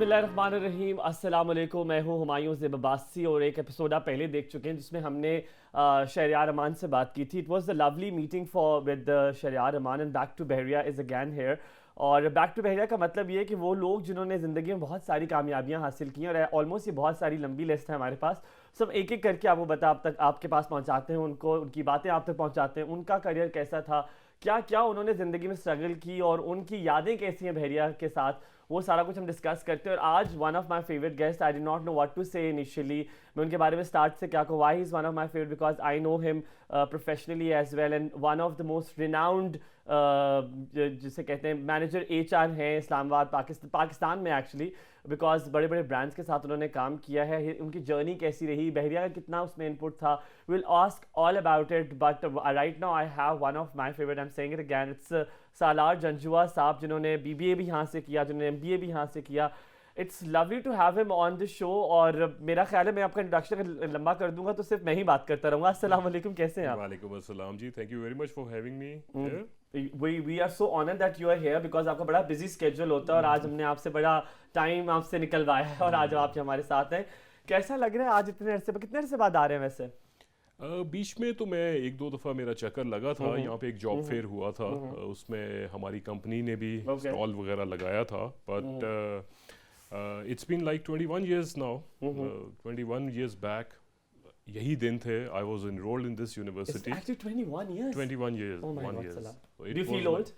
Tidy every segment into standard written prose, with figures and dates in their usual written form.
बिस्मिल्लाहिर्रहमानिर्रहीम, अस्सलाम वालेकुम। मैं हूँ हुमायूं ज़ेब अब्बासी और एक एपिसोड आप पहले देख चुके हैं जिसमें हमने शहरियार अमान से बात की थी। It was a lovely meeting for with Shahryar Aman and back to Bahria is again here. और बैक टू बहरिया का मतलब ये है कि वो लोग जिन्होंने ज़िंदगी में बहुत सारी कामयाबियाँ हासिल की हैं, और ऑलमोस्ट ये बहुत सारी लंबी लिस्ट है हमारे पास। सब एक एक करके आपको बता आप तक आपके पास पहुँचाते हैं, उनको उनकी बातें आप तक पहुँचाते हैं, उनका करियर कैसा था, क्या क्या उन्होंने ज़िंदगी में स्ट्रगल की और उनकी यादें कैसी हैं बहरिया के साथ, वो सारा कुछ हम डिस्कस करते हैं। और आज one of my favourite guest, I did not know what to say initially, मैं उनके बारे में स्टार्ट से क्या कहूँ, why he is one of my favourite because I know him professionally as well, and one of the most renowned जिसे कहते हैं मैनेजर एचआर हैं इस्लामाबाद पाकिस्तान में एक्चुअली, बिकॉज बड़े बड़े ब्रांड्स के साथ उन्होंने काम किया है। उनकी जर्नी कैसी रही, बहरिया का कितना उसमें इनपुट था, will ask all about it. But right now I have one of my favourite, I am saying it again, it's Salar Janjua sahab, जिन्होंने बीबीए भी यहाँ से किया, जिन्होंने एमबीए भी यहाँ से किया। It's lovely to have him on the show. और मेरा ख्याल है मैं आपका इंट्रोडक्शन लंबा कर दूंगा तो सिर्फ मैं ही बात करता रहूँगा। अस्सलाम वालेकुम, कैसे हैं आप? वालेकुम अस्सलाम जी, thank you very much for having me. we are so honored that you are here because आपका बड़ा बिजी स्केड्यूल होता है और आज हमने आपसे बड़ा टाइम आपसे निकलवाया है और आज आप हमारे साथ हैं। कैसा लग रहा है आज इतने अरसे कितने अरसे बाद आ रहे हैं वैसे? बीच में तो मैं एक दो दफ़ा मेरा चक्कर लगा था, यहाँ पे एक जॉब फेयर हुआ था, उसमें हमारी कंपनी ने भी स्टॉल वगैरह लगाया था। But it's been like 21 years now, 21 years back यही दिन थे। I was enrolled in this university. Actually 21 years. 21 years, Oh my 1 God, years. Salah. So it Do you was- feel old?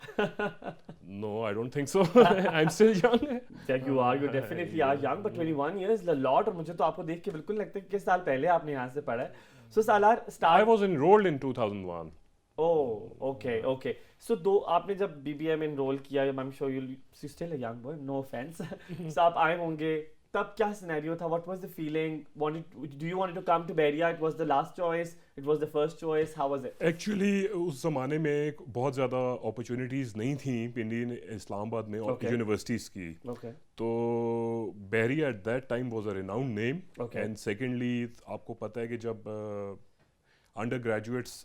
No, I don't think so. I'm still young. Yeah, you are. You definitely are young, but 21 years is a lot। और मुझे तो आपको देख के बिल्कुल लगता है कि किस साल पहले आपने यहाँ से पढ़ा है। So Salaar I start। was enrolled in 2001. Oh, okay, okay. So दो आपने जब बीबीए में enroll किया, I'm sure you still a young boy, no offense। So आप आए होंगे, तब क्या सिनेरियो था? What was the feeling? Do you wanted to come to Bahria? It was the last choice. It was the first choice. How was it? Actually उस ज़माने में बहुत ज़्यादा अपॉर्चुनिटीज़ नहीं थी इंडियन इस्लामाबाद में और Okay. यूनिवर्सिटीज़ की। Okay. तो Bahria at that time was a renowned name. Okay. And secondly आपको पता है कि जब अंडर ग्रेजुएट्स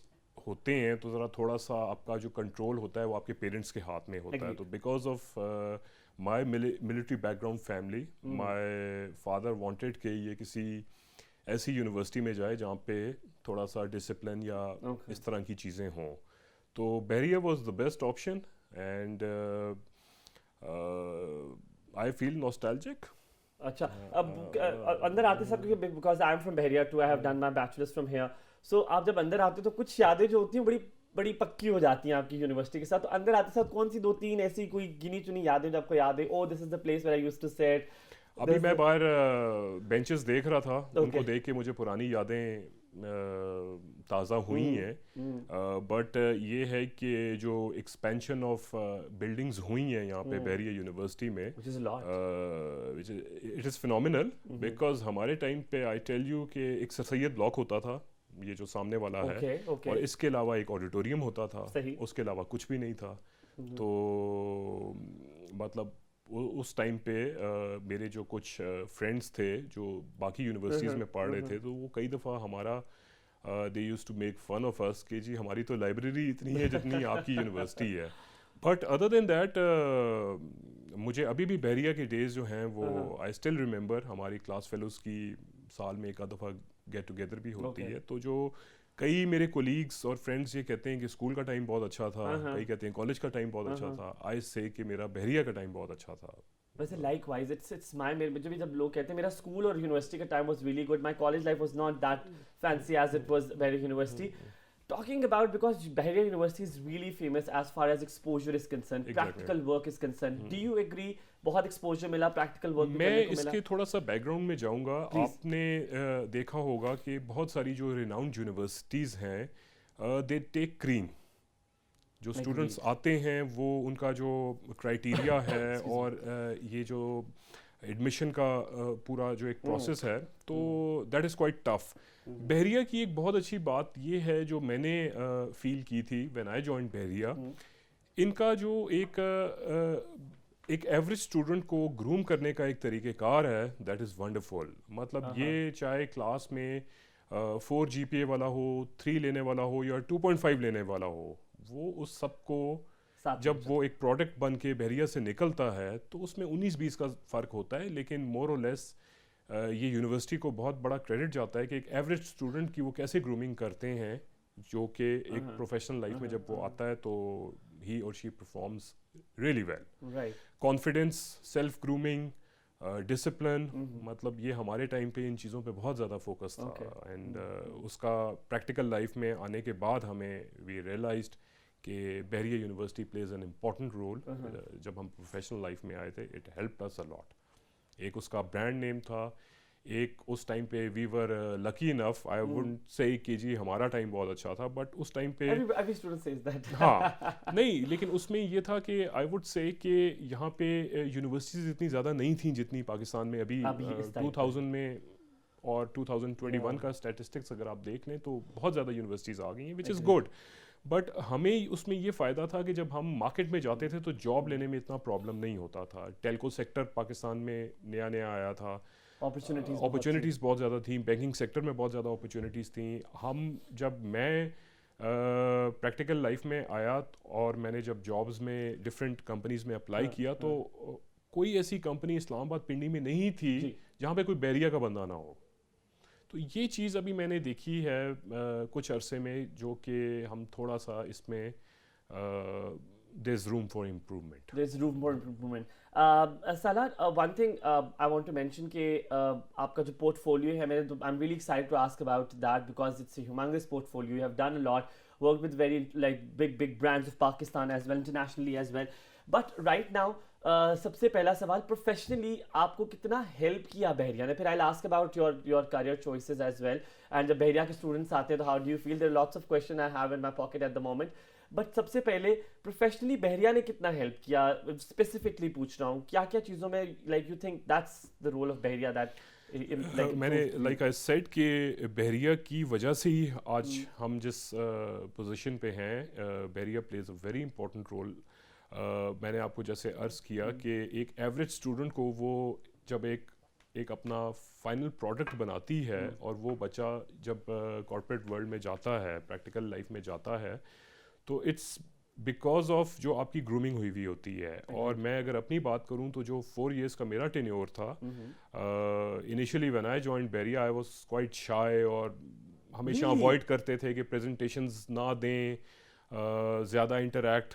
होते हैं तो ज़रा थोड़ा सा आपका जो कंट्रोल होता है वो आपके पेरेंट्स के हाथ में होता है। Agreed. तो because of my military background family, my father wanted कि ये किसी ऐसी यूनिवर्सिटी में जाए जहाँ पे थोड़ा सा डिसिप्लिन या Okay. इस तरह की चीज़ें हों। तो Bahria was the best option and I feel nostalgic. अच्छा, अब अंदर आते सब, क्योंकि because I am from Bahria too, I have done my bachelors from here. So आप जब अंदर आते हो तो कुछ यादें जो होती हैं बड़ी बड़ी पक्की हो जाती हैं आपकी यूनिवर्सिटी के साथ। तो अंदर आते साथ कौन सी दो तीन ऐसी कोई गिनी चुनी यादें जो आपको याद है? Oh this is the place where I used to sit. अभी मैं बाहर बेंचेस देख रहा था, उनको Okay. देख के मुझे पुरानी यादें ताज़ा हुई हैं। बट ये है कि जो एक्सपेंशन ऑफ बिल्डिंग्स हुई हैं यहाँ पे बहरिया यूनिवर्सिटी में, which is a lot. It is phenomenal. Because हमारे टाइम पे आई टेल यू कि एक सर सैयद ब्लॉक होता था, ये जो सामने वाला है, ओके, ओके। और इसके अलावा एक ऑडिटोरियम होता था, सही। उसके अलावा कुछ भी नहीं था। तो मतलब उस टाइम पे मेरे जो कुछ फ्रेंड्स थे जो बाकी यूनिवर्सिटीज़ में पढ़ रहे थे, तो वो कई दफ़ा हमारा they use to make fun of us कि जी हमारी तो लाइब्रेरी इतनी है जितनी आपकी यूनिवर्सिटी है। बट अदर देन दैट मुझे अभी भी बहरिया के डेज जो हैं वो आई स्टिल रिमेंबर। हमारी क्लास फेलोज़ की साल में एक आध दफ़ा गेट टुगेदर भी होती Okay. है। तो जो कई मेरे कोलीग्स और फ्रेंड्स ये कहते हैं कि स्कूल का टाइम बहुत अच्छा था, कई कहते हैं कॉलेज का टाइम बहुत अच्छा था। आई से कि मेरा बहरिया का टाइम बहुत अच्छा था। वैसे लाइकवाइज इट्स माय, मुझे भी जब लोग कहते हैं मेरा स्कूल और यूनिवर्सिटी का time was really good, my college life was not that fancy as it was Bahria university. Talking about, because Bahria University is really famous as far as exposure is concerned, Exactly. practical work is concerned. Do you agree? बहुत exposure मिला, practical work भी मैं करने को मिला? इसके थोड़ा सा बैकग्राउंड में जाऊंगा। Please. आपने देखा होगा कि बहुत सारी जो रिनाउंड यूनिवर्सिटीज़ हैं दे टेक क्रीम। जो स्टूडेंट्स आते हैं वो उनका जो क्राइटेरिया है और ये जो एडमिशन का पूरा जो एक प्रोसेस है, तो दैट इज़ क्वाइट टफ। बहरिया की एक बहुत अच्छी बात ये है जो मैंने फील की थी व्हेन आई जॉइंड बहरिया, इनका जो एक एवरेज स्टूडेंट को ग्रूम करने का एक तरीक़ेकार है, दैट इज़ वंडरफुल। मतलब ये चाहे क्लास में 4 GPA वाला हो, 3 लेने वाला हो या 2.5 लेने वाला हो, वो उस सब को जब वो एक प्रोडक्ट बन के बहरिया से निकलता है तो उसमें 19-20 का फ़र्क होता है, लेकिन मोर और लेस ये यूनिवर्सिटी को बहुत बड़ा क्रेडिट जाता है कि एक एवरेज स्टूडेंट की वो कैसे ग्रूमिंग करते हैं, जो कि एक प्रोफेशनल लाइफ में जब वो आता है तो ही और she performs really well. Confidence, self grooming, discipline, मतलब ये हमारे टाइम पे इन चीज़ों पे बहुत ज़्यादा फोकस था। एंड उसका प्रैक्टिकल लाइफ में आने के बाद हमें वी रियलाइज्ड कि Bahria university plays an important role. जब हम प्रोफेशनल लाइफ में आए थे, it helped us a lot. एक उसका ब्रांड नेम था, एक उस टाइम पे we were lucky enough, I wouldn't say कि जी हमारा टाइम बहुत अच्छा था, बट उस टाइम पे every student says that हाँ नहीं, लेकिन उसमें ये था कि आई वुड से कि यहाँ पे यूनिवर्सिटीज़ इतनी ज़्यादा नहीं थी जितनी पाकिस्तान में अभी 2000 में, और 2021 का स्टैटिस्टिक्स अगर आप देख लें तो बहुत ज़्यादा यूनिवर्सिटीज़ आ गई हैं, विच इज़ गुड। बट हमें उसमें ये फ़ायदा था कि जब हम मार्केट में जाते थे तो जॉब लेने में इतना प्रॉब्लम नहीं होता था। टेलको सेक्टर पाकिस्तान में नया नया आया था, अपॉर्चुनिटीज़ बहुत ज़्यादा थी, बैंकिंग सेक्टर में बहुत ज़्यादा अपॉर्चुनिटीज़ थी। जब मैं प्रैक्टिकल लाइफ में आया और मैंने जब जॉब्स में डिफरेंट कंपनीज़ में अप्लाई किया तो कोई ऐसी कंपनी इस्लामाबाद पिंडी में नहीं थी जहाँ पे कोई बहरिया का बंदा ना हो। तो ये चीज़ अभी मैंने देखी है कुछ अरसे में, जो कि हम थोड़ा सा इसमें there's room for improvement. There's room for improvement. Salah, one thing I want to mention कि आपका जो portfolio है, I'm really excited to ask about that because it's a humongous portfolio. You have done a lot, worked with very like big brands of Pakistan as well, internationally as well. But right now, सबसे पहला सवाल, professionally आपको कितना help किया बहरिया ने? फिर I ask about your career choices as well. And जब बहरिया के स्टूडेंट्स आते हैं तो how do you feel? There lots of question I have in my pocket at the moment, but सबसे पहले प्रोफेशनली बहरिया ने कितना हेल्प किया? स्पेसिफिकली पूछ रहा हूँ, क्या क्या चीज़ों में like you think that's the role of Bahria that मैंने लाइक आई सेड कि बहरिया की वजह से ही आज हम जिस पोजीशन पे हैं, Bahria plays a very important role. मैंने आपको जैसे अर्ज़ किया कि एक एवरेज स्टूडेंट को वो जब एक अपना फाइनल प्रोडक्ट बनाती है और वो बच्चा जब कॉर्पोरेट वर्ल्ड में जाता है, प्रैक्टिकल लाइफ में जाता है, तो इट्स बिकॉज ऑफ जो आपकी ग्रूमिंग हुई हुई होती है। और मैं अगर अपनी बात करूं तो जो 4 years का मेरा टेन्योर था, initially when I joined Bahria I was quite shy और हमेशा अवॉइड करते थे कि प्रेजेंटेशंस ना दें, ज़्यादा इंटरैक्ट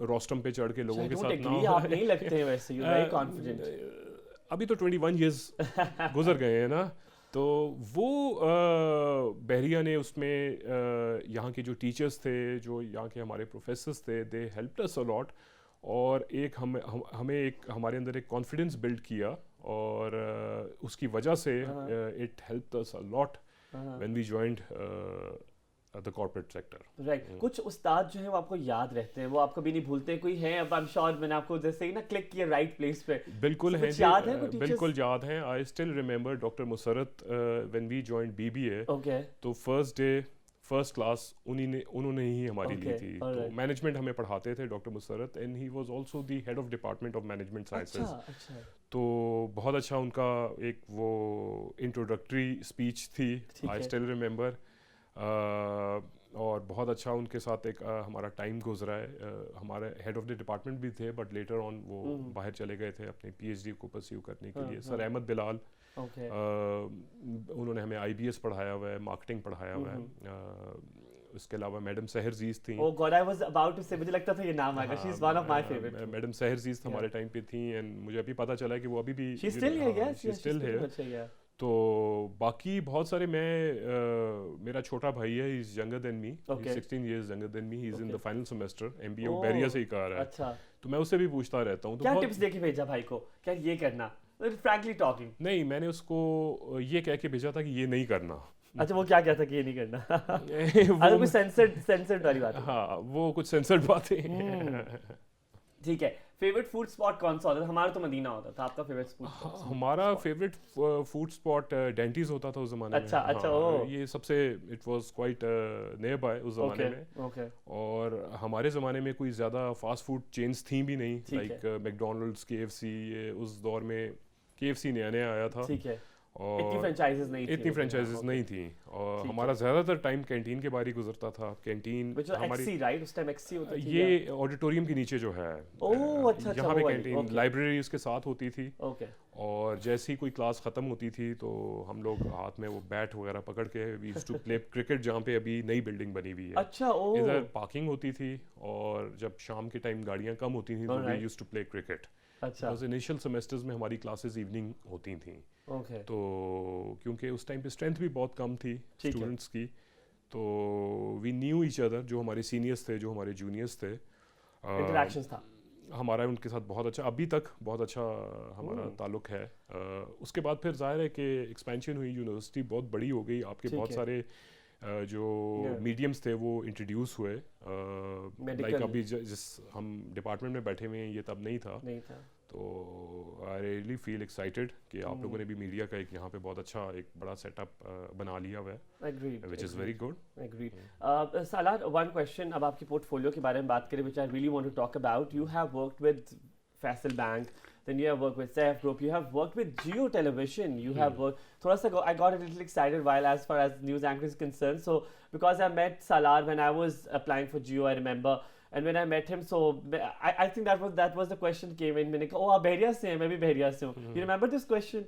रोस्टम पे चढ़ के लोगों के साथ ना हो। आप नहीं लगते हैं वैसे, यू वेरी कॉन्फिडेंट। अभी तो 21 years गुजर गए हैं ना, तो वो बहरिया ने उसमें यहाँ के जो टीचर्स थे, जो यहाँ के हमारे प्रोफेसर्स थे, दे हेल्प्ड अस अ लॉट। और एक हमें एक हमारे अंदर एक कॉन्फिडेंस बिल्ड किया, और उसकी वजह से it helped us a lot when we joined the corporate sector. Right. कुछ उस्ताद जो हैं वो आपको याद रहते हैं, वो आप कभी नहीं भूलते? कोई हैं? अब आई एम श्योर मैंने आपको जैसे ही ना क्लिक किया राइट प्लेस पे। बिल्कुल है, याद है कुछ? बिल्कुल याद है। I still remember doctor Musarrat when we joined BBA. Okay. तो फर्स्ट डे फर्स्ट क्लास उन्होंने ही हमारी ली थी। तो मैनेजमेंट हमें पढ़ाते थे doctor Musarrat, and he was also the head of department of management sciences. तो बहुत अच्छा उनका एक वो इंट्रोडक्टरी स्पीच थी, आई स्टिल रिमेंबर। और बहुत अच्छा उनके साथ एक हमारा टाइम गुजरा है। हमारे हेड ऑफ द डिपार्टमेंट भी थे, बट लेटर ऑन वो बाहर चले गए थे अपने पीएचडी को परस्यू करने के लिए। सर अहमद बिलाल, उन्होंने हमें आईबीएस पढ़ाया हुआ है, मार्केटिंग पढ़ाया हुआ है। उसके अलावा मैडम सहरजीज थी। Oh God, I was about to say, मुझे लगता था ये नाम आएगा। She is one of my favourite. Madam Saharjeez हमारे टाइम पे थी, एंड मुझे अभी पता चला है कि वो अभी भी शी स्टिल है। यस, शी स्टिल है। तो बाकी बहुत सारे मेरा छोटा भाई है, he is younger than me, 16 years younger than me, he is in the final semester, MBA वो बहरिया से ही कर रहा है। अच्छा। तो मैं उससे भी पूछता रहता हूँ। तो क्या टिप्स देके भेजा भाई को, क्या ये करना? फ्रैंकली टॉकिंग नहीं, मैंने उसको ये कह के भेजा था कि ये नहीं करना। अच्छा, वो क्या कहता कि ये नहीं करना? अगर कोई सेंसर्ड वाली बात है। हाँ, वो कुछ सेंसर्ड बातें। ठीक है। फेवरेट फूड स्पॉट कौन सा होता था? हमारा तो मदीना होता था, आपका फेवरेट फूड? हमारा फेवरेट फूड स्पॉट डेंटीज होता था उस जमाने में। अच्छा। ये सबसे it was quite near by उस जमाने में। और हमारे ज़माने में कोई ज़्यादा फास्ट फूड चेन्स थी भी नहीं, लाइक मैकडॉनल्ड्स, केएफसी। उस दौर में केएफसी नया नया आया था। ठीक है। और इतनी फ्रेंचाइजीज नहीं थी, इतनी लेकिन फ्रेंचाइजीज हाँ, नहीं थी, और ठीक हमारा ज़्यादातर टाइम कैंटीन के बाहर ही गुजरता था। कैंटीन which was हमारी XC, right? उस टाइम XC होती थी ये ऑडिटोरियम के नीचे जो है, ओह अच्छा अच्छा, यहाँ वो पे वाली, कैंटीन, ओके लाइब्रेरी उसके साथ होती थी। ओके और जैसे ही कोई क्लास ख़त्म होती थी तो हम लोग हाथ में वो बैट वगैरह पकड़ के we used to play cricket, जहाँ पे अभी नई बिल्डिंग बनी हुई है। अच्छा, इधर ओह पार्किंग होती थी, और जब शाम के टाइम गाड़ियाँ कम होती थी तो we Alright. Used to play cricket. अच्छा, बिकॉज इनिशियल सेमेस्टर्स में हमारी क्लासेस इवनिंग होती थी, ओके तो क्योंकि उस टाइम पे स्ट्रेंथ भी बहुत कम थी ठीक है। स्टूडेंट्स की, तो वी न्यू ईच अदर, जो हमारे सीनियर्स थे, जो हमारे जूनियर्स थे, इंटरेक्शंस था। हमारा उनके साथ बहुत अच्छा, अभी तक बहुत अच्छा हमारा ताल्लुक है। उसके बाद फिर जाहिर है कि एक्सपेंशन हुई, यूनिवर्सिटी बहुत बड़ी हो गई, आपके ठीक बहुत है। सारे जो Yeah. मीडियम्स थे वो इंट्रोड्यूस हुए। Like Medical. अभी जिस हम डिपार्टमेंट में बैठे हुए हैं ये तब नहीं था, नहीं था। तो आई रियली फील एक्साइटेड कि आप लोगों ने भी मीडिया का एक यहाँ पे बहुत अच्छा एक बड़ा सेटअप बना लिया हुआ है, Agreed. Which is very good. Agreed. Salar, one question अब आपकी पोर्टफोलियो के बारे में बात करें, which I really want to talk about. You have worked with Faisal Bank, then you have worked with Saif Group, you have worked with Geo Television, you have worked. थोड़ा सा I got a little excited while as far as news anchor is concerned. So because I met Salar when I was applying for Geo, I remember. And when I met him, so I think that was the question came in. मैंने कहा, oh आप बहरिया से हैं, मैं भी बहरिया से हूँ. You remember this question?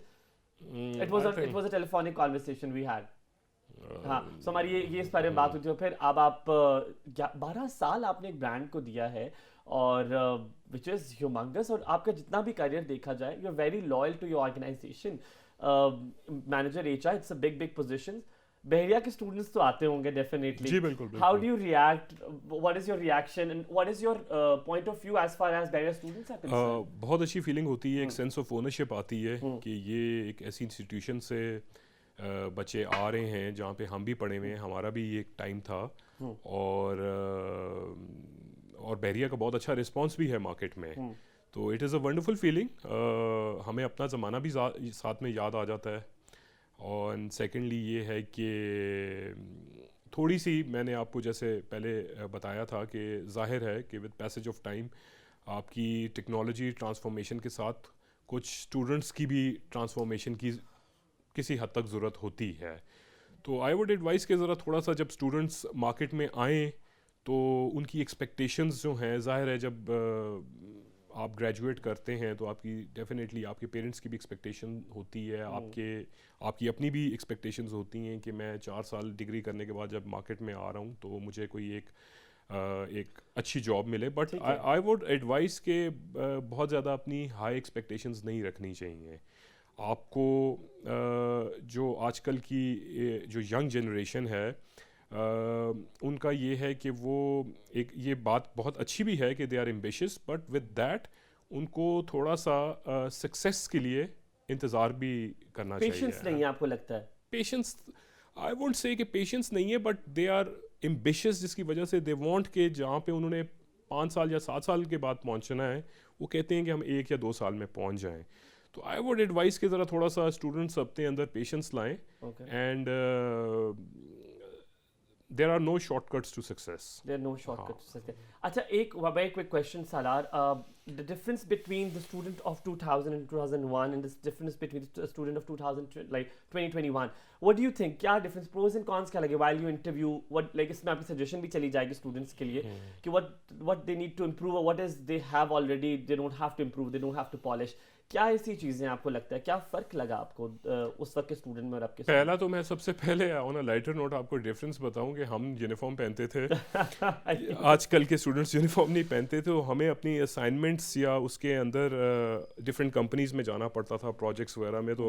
It was a telephonic conversation we had. हाँ, so हमारी ये इस बारे में बात हुई थी। और फिर अब आप 12 साल आपने एक ब्रांड को दिया है, और विच इज़ ह्यूमंगस, और आपका जितना भी करियर देखा जाए, you are very loyal to your organisation. Manager HR, it's a big position. Bahria के स्टूडेंट्स तो आते होंगे डेफिनेटली। जी बिल्कुल, how do you react, what is your reaction, and what is your point of view as far as Bahria students are concerned? बहुत अच्छी feeling होती है, एक सेंस ऑफ ओनरशिप आती है कि ये एक ऐसी इंस्टीट्यूशन से बच्चे आ रहे हैं जहाँ पे हम भी पढ़े हुए हैं, हमारा भी एक टाइम था, और बहरिया का बहुत अच्छा रिस्पांस भी है मार्केट में, तो it is a wonderful feeling. हमें अपना ज़माना भी साथ में याद आ जाता है। और सेकेंडली ये है कि थोड़ी सी मैंने आपको जैसे पहले बताया था कि जाहिर है कि विद पैसेज ऑफ टाइम आपकी टेक्नोलॉजी ट्रांसफॉर्मेशन के साथ कुछ स्टूडेंट्स की भी ट्रांसफॉर्मेशन की किसी हद तक ज़रूरत होती है। तो आई वुड एडवाइस कि ज़रा थोड़ा सा जब स्टूडेंट्स मार्केट में आएँ तो उनकी एक्सपेक्टेशंस जो हैं, ज़ाहिर है जब आप ग्रेजुएट करते हैं तो आपकी डेफिनेटली आपके पेरेंट्स की भी एक्सपेक्टेशन होती है, आपकी अपनी भी एक्सपेक्टेशंस होती हैं कि मैं 4 साल डिग्री करने के बाद जब मार्केट में आ रहा हूँ तो मुझे कोई एक अच्छी जॉब मिले। बट आई वुड एडवाइस के बहुत ज़्यादा अपनी हाई एक्सपेक्टेशंस नहीं रखनी चाहिए। आपको जो आजकल की जो यंग जनरेशन है उनका ये है कि वो ये बात बहुत अच्छी भी है कि they are ambitious, but with that उनको थोड़ा सा सक्सेस के लिए इंतज़ार भी करना चाहिए। पेशेंस नहीं है आपको लगता है? पेशेंस, आई वोंट से कि पेशेंस नहीं है, बट दे आर एम्बिशियस, जिसकी वजह से दे वांट के जहाँ पे उन्होंने 5 साल या 7 साल के बाद पहुँचना है वो कहते हैं कि हम 1 या 2 साल में पहुँच जाएँ। तो आई वुड एडवाइस कि ज़रा थोड़ा सा स्टूडेंट्स अपने अंदर पेशेंस लाएं, and there are no shortcuts to success. There are no shortcuts to success. अच्छा, एक very quick question, Salar. The difference between the student of 2000 and 2001 and the difference between the student of 2021, what do you think? क्या difference, pros and cons क्या लगे while you interview? What, like, इसमें आपकी suggestion भी चली जाएगी students के लिए कि what they need to improve, or what is they have already they don't have to improve, they don't have to polish. क्या ऐसी चीज़ें आपको लगता है, क्या फ़र्क लगा आपको उस वक्त के स्टूडेंट में और आपके? पहला तो मैं सबसे पहले ऑन अ लाइटर नोट आपको डिफरेंस बताऊं कि हम यूनिफॉर्म पहनते थे आजकल के स्टूडेंट्स यूनिफॉर्म नहीं पहनते थे, तो हमें अपनी असाइनमेंट्स या उसके अंदर डिफरेंट कंपनीज में जाना पड़ता था प्रोजेक्ट्स वगैरह में, तो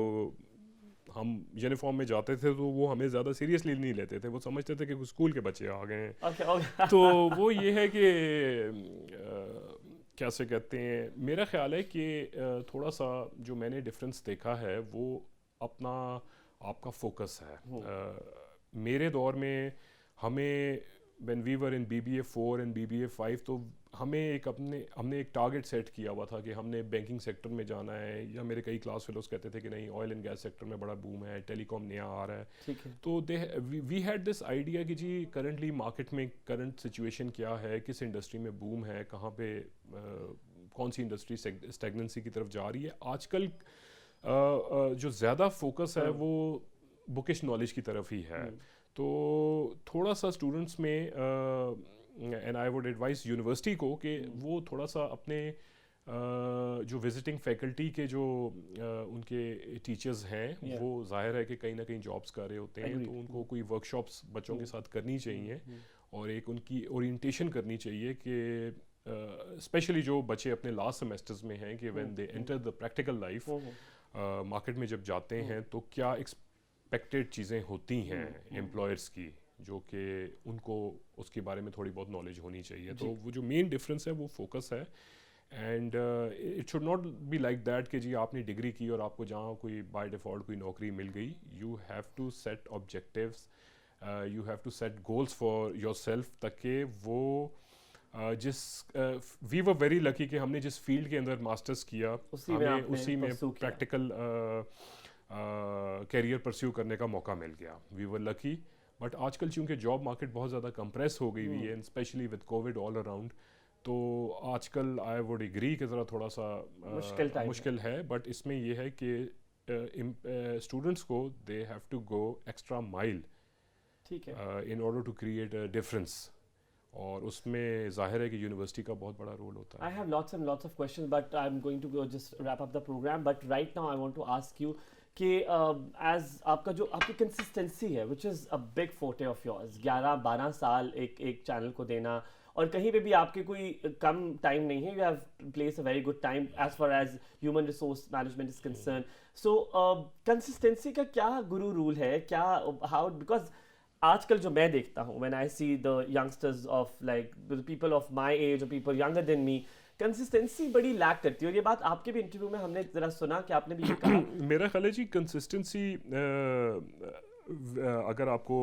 हम यूनिफॉर्म में जाते थे तो वो हमें ज़्यादा सीरियसली नहीं लेते थे, वो समझते थे कि स्कूल के बच्चे आ गए हैं। तो वो ये है कि कैसे कहते हैं, मेरा ख्याल है कि थोड़ा सा जो मैंने डिफरेंस देखा है वो अपना आपका फोकस है। मेरे दौर में हमें when we were in BBA 4 and BBA 5 तो हमने एक टारगेट सेट किया हुआ था कि हमने बैंकिंग सेक्टर में जाना है, या मेरे कई क्लास फेलोज कहते थे कि नहीं ऑयल एंड गैस सेक्टर में बड़ा बूम है, टेलीकॉम नया आ रहा है, ठीक है। तो वी हैड दिस आइडिया कि जी करंटली मार्केट में करंट सिचुएशन क्या है, किस इंडस्ट्री में बूम है, कहाँ पे कौन सी इंडस्ट्री स्टैग्नेंसी की तरफ जा रही है। आजकल जो ज़्यादा फोकस है वो बुकिश नॉलेज की तरफ ही है। तो थोड़ा सा स्टूडेंट्स में and I would advise university को कि वो थोड़ा सा अपने जो विजिटिंग फैकल्टी के जो उनके टीचर्स हैं वो जाहिर है कि कहीं ना कहीं जॉब्स कर रहे होते हैं, तो उनको कोई वर्कशॉप्स बच्चों के साथ करनी चाहिए और एक उनकी ओरिएंटेशन करनी चाहिए कि स्पेशली जो बच्चे अपने लास्ट सेमेस्टर्स में हैं कि when they enter the practical life, market में जब जाते हैं तो क्या एक्सपेक्टेड चीज़ें होती हैं एम्प्लॉयर्स की, जो कि उनको उसके बारे में थोड़ी बहुत नॉलेज होनी चाहिए। तो वो जो मेन डिफरेंस है वो फोकस है। And it should not be like that कि जी आपने डिग्री की और आपको जहाँ कोई बाय डिफ़ॉल्ट कोई नौकरी मिल गई। You have to set objectives, you have to set goals for yourself, ताकि वो वी वर वेरी लकी कि हमने जिस फील्ड के अंदर मास्टर्स किया हमें उसी में प्रैक्टिकल कैरियर परस्यू करने का मौका मिल गया। We were lucky. बट आजकल चूँकि जॉब मार्केट बहुत ज़्यादा कंप्रेस हो गई हुई है, and specially with Covid all around, तो आजकल आई वुड एग्री कि ज़रा थोड़ा सा मुश्किल है। बट इसमें यह है कि स्टूडेंट्स को they have to go extra mile in order to create a difference, और उसमें जाहिर है कि यूनिवर्सिटी का बहुत बड़ा रोल होता है। I have lots and lots of questions, but I'm going to go just wrap up the program. But right now I want to ask you कि as आपका जो आपकी कंसिस्टेंसी है, which is a big forte of yours, 11-12 साल एक channel को देना, और कहीं पे भी आपके कोई कम टाइम नहीं है, you have placed a very good time as far as human resource management is concerned. So consistency का क्या गुरु रूल है, क्या how, because आजकल जो मैं देखता हूँ when I see the youngsters of like the people of my age or people younger than me, consistency बड़ी लैक करती है, और ये बात आपके भी इंटरव्यू में हमने जरा सुना कि आपने भी ये कहा। मेरा ख्याल है जी कंसिस्टेंसी, अगर आपको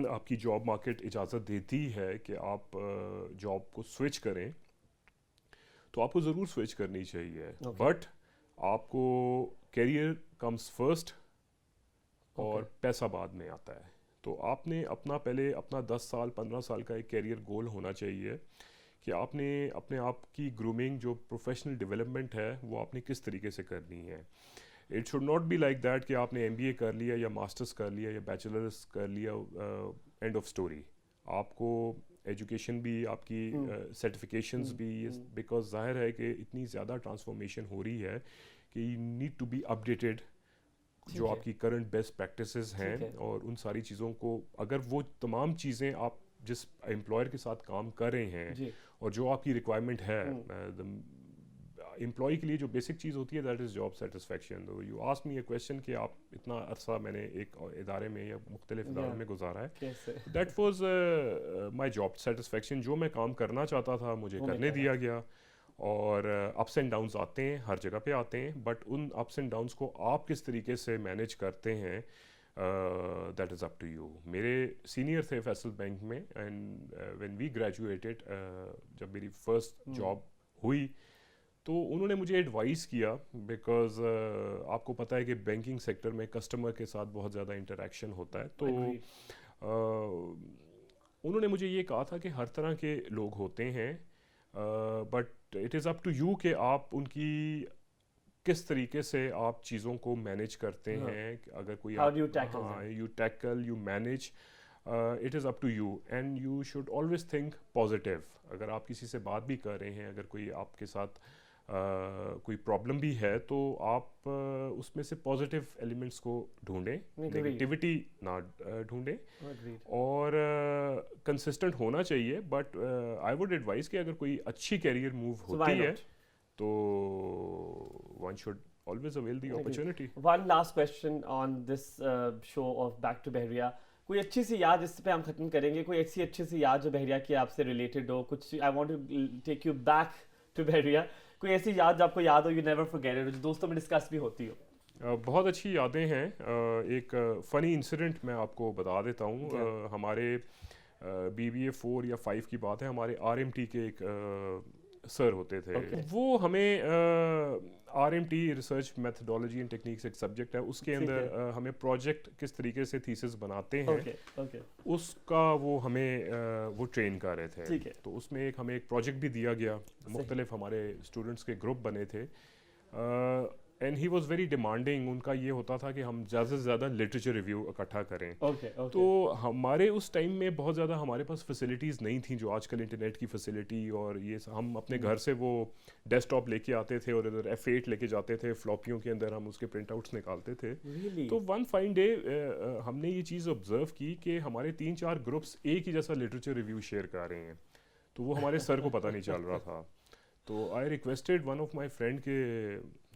आपकी जॉब मार्केट इजाज़त देती है कि आप जॉब को स्विच करें तो आपको ज़रूर स्विच करनी चाहिए। बट आपको कैरियर कम्स फर्स्ट और पैसा बाद में आता है। तो आपने पहले अपना 10 साल 15 साल का एक कैरियर गोल होना चाहिए कि आपने अपने आप की ग्रूमिंग, जो प्रोफेशनल डेवलपमेंट है, वो आपने किस तरीके से करनी है। It should not be like that कि आपने MBA कर लिया या मास्टर्स कर लिया या बैचलर्स कर लिया, एंड ऑफ स्टोरी। आपको एजुकेशन भी, आपकी सर्टिफिकेशंस भी, बिकॉज जाहिर है कि इतनी ज़्यादा ट्रांसफॉर्मेशन हो रही है कि you need to be updated जो आपकी करंट बेस्ट प्रैक्टिसेस हैं, और उन सारी चीज़ों को, अगर वो तमाम चीज़ें आप जिस एम्प्लॉयर के साथ काम कर रहे हैं और जो आपकी रिक्वायरमेंट है एम्प्लॉय के लिए, जो बेसिक चीज़ होती है दैट इज़ जॉब सेटिस्फेक्शन। तो you ask me a question कि आप इतना अरसा मैंने एक इदारे में या मुख्तलिफ इदारों में गुजारा है, that was my job satisfaction. जो मैं काम करना चाहता था मुझे करने दिया गया, और अप्स एंड डाउन्स आते हैं, हर जगह पे आते हैं, बट उन अप्स एंड डाउन्स को आप किस तरीके से मैनेज करते हैं, that is up to you. मेरे सीनियर थे फैसल बैंक में, एंड व्हेन वी ग्रेजुएटेड, जब मेरी फर्स्ट जॉब हुई तो उन्होंने मुझे एडवाइस किया, बिकॉज आपको पता है कि बैंकिंग सेक्टर में कस्टमर के साथ बहुत ज़्यादा इंटरेक्शन होता है। तो उन्होंने मुझे ये कहा था कि हर तरह के लोग होते हैं, but it is up to you कि आप उनकी किस तरीके से आप चीज़ों को मैनेज करते हैं। अगर कोई you tackle, you manage, it is up to you, and you should always think positive. अगर आप किसी से बात भी कर रहे हैं, अगर कोई आपके साथ कोई प्रॉब्लम भी है, तो आप उसमें से पॉजिटिव एलिमेंट्स को ढूंढें, नेगेटिविटी ना ढूंढें, और कंसिस्टेंट होना चाहिए। बट आई वुड एडवाइस कि अगर कोई अच्छी कैरियर मूव होती है तो one should always avail the opportunity. One last question on this show of Back to Bahria. कोई अच्छी सी याद इस पे हम खत्म करेंगे, कोई ऐसी अच्छी सी याद जो बहरिया की आपसे रिलेटेड हो, कुछ I want to take you back to Bahria, कोई ऐसी याद जो आपको याद हो, यू नेवर फॉरगेट इट, जो दोस्तों में डिस्कस भी होती हो। बहुत अच्छी यादें हैं। एक फ़नी इंसिडेंट मैं आपको बता देता हूँ। हमारे BBA 4 या 5 की बात है, हमारे RMT के एक सर होते थे। वो हमें RMT research methodology and techniques एक सब्जेक्ट है, उसके अंदर हमें प्रोजेक्ट किस तरीके से थीसिस बनाते हैं उसका वो हमें वो ट्रेन कर रहे थे। तो उसमें हमें एक प्रोजेक्ट भी दिया गया, मुख्तलिफ हमारे स्टूडेंट्स के ग्रुप बने थे। And he was very demanding. उनका ये होता था कि हम ज़्यादा से ज़्यादा लिटरेचर रिव्यू इकट्ठा करें। तो हमारे उस टाइम में बहुत ज़्यादा हमारे पास फैसिलिटीज़ नहीं थी जो आजकल इंटरनेट की फैसिलिटी, और ये हम अपने घर से वो डेस्कटॉप लेके आते थे और इधर F8 लेके जाते थे, फ्लॉपियों के अंदर हम उसके प्रिंट आउट्स निकालते थे। तो वन फाइन डे हमने ये चीज़ ऑब्जर्व की कि हमारे 3-4 ग्रुप्स एक ही जैसा लिटरेचर रिव्यू शेयर कर रहे हैं, तो वो हमारे सर को पता नहीं चल रहा था। तो I requested one of my friend के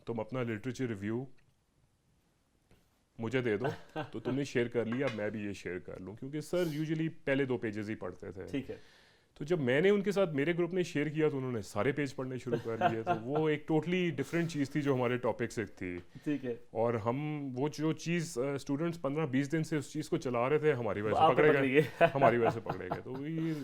तुम अपना लिटरेचर रिव्यू मुझे दे दो, तो तुमने शेयर कर लिया, मैं भी ये शेयर कर लूँ, क्योंकि सर यूजुअली पहले 2 पेजेस ही पढ़ते थे। ठीक है। तो जब मैंने उनके साथ मेरे ग्रुप ने शेयर किया तो उन्होंने सारे पेज पढ़ने शुरू कर लिए। तो वो एक टोटली डिफरेंट चीज़ थी जो हमारे टॉपिक से थी। ठीक है। और हम वो जो चीज़ स्टूडेंट्स 15-20 दिन से उस चीज़ को चला रहे थे, हमारी वजह से पकड़े गए। हमारी वजह से पकड़े गए। तो ये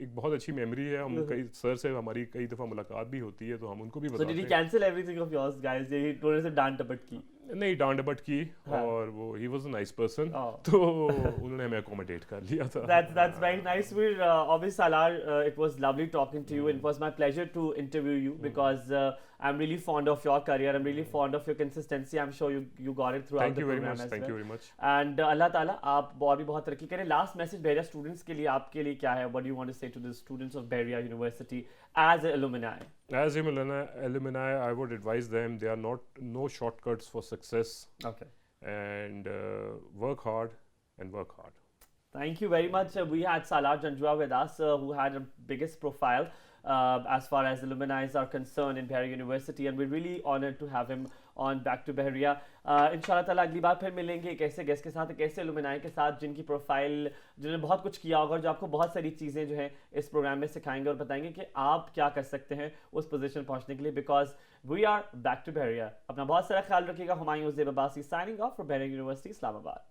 एक बहुत अच्छी मेमोरी है। हम कई सर से हमारी कई दफ़ा मुलाकात भी होती है, तो हम उनको भी बताते हैं। So did he cancel everything of yours guys? ये थोड़े से डांट डपट की? नहीं, डांट डपट की। हाँ. और वो he was a nice person, तो उन्होंने हमें अकोमोडेट कर लिया था। That's very nice. We're obviously Salar. It was lovely talking to you. It was my pleasure to interview you because I'm really fond of your career. I'm really fond of your consistency. I'm sure you got it throughout the program as well. Thank you very much. And अल्लाह ताला आप और भी बहुत तरक्की करें। Last message Bahria students के लिए आपके लिए क्या है? What do you want to say to the students of Bahria University as alumni? As alumni, I would advise them there are no shortcuts for success. Okay. And work hard and work hard. Thank you very much. We had Salar Janjua with us, who had the biggest profile as far as alumni are concerned in Bahria University, and we're really honored to have him on Back to Bahria. इंशाल्लाह ताला अगली बार फिर मिलेंगे एक ऐसे guest के साथ, एक ऐसे alumni के साथ जिनकी प्रोफाइल, जिन्होंने बहुत कुछ किया होगा, जो आपको बहुत सारी चीज़ें जो हैं इस प्रोग्राम में सिखाएंगे और बताएंगे कि आप क्या कर सकते हैं उस पोजीशन पहुंचने के लिए, because we are back to Bahria. अपना बहुत सारा ख्याल रखिएगा। Humayun Zeb Abbasi signing off from Bahria university Islamabad.